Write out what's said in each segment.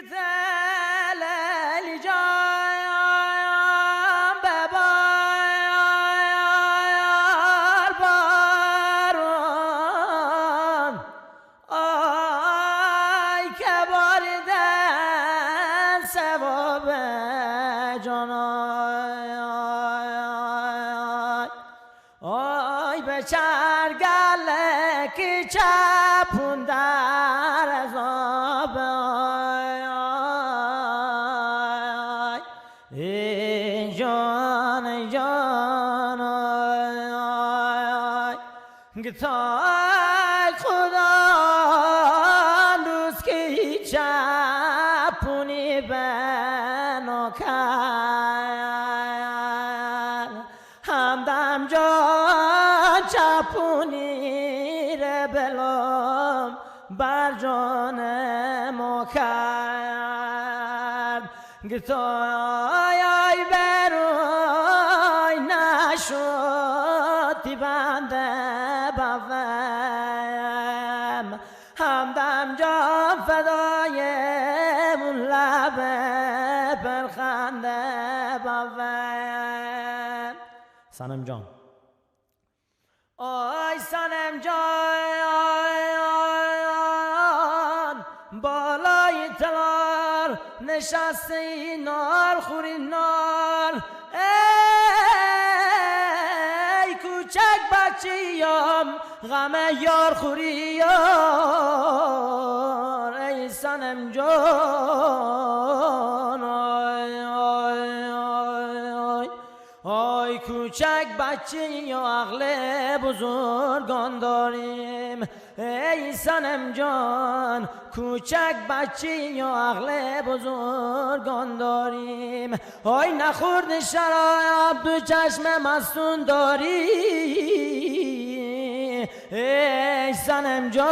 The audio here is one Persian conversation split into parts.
Güzel can bebayar baron ay kebariden sevab canay ay beçer gelle ki çapun dar azab جان جان گتای خدا دوست که چپونی بنا کر همدم جان چپونی ره بلام بر جان ما کرد گتای برای نشدی بنده بفهم همدم جان فدای اون لب پرخنده بفهم صنم جان آی صنم جان بالای تلار نشستی نار خوری نار ای کوچک بچیم غم یار خوری یار ای صنم جان آی آی آی آی آی کوچک بچی و عقل بزرگان داریم ای صنم جان کوچک بچی و عقل بزرگان داریم آی نخورد شراب دو چشم مستون داری ای صنم جان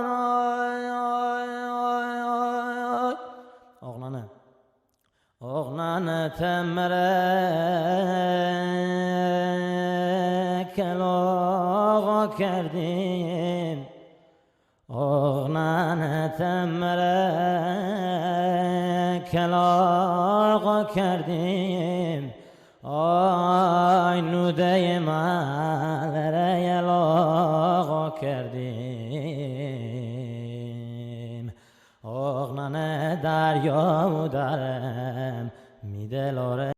آی آی آی آی آغلانه آغلانه تمره کلاغا کردیم آغلانه تمره کلاغا کردیم آی نوده مالره یلاغا کردیم آغلانه دریا و درم میدلاره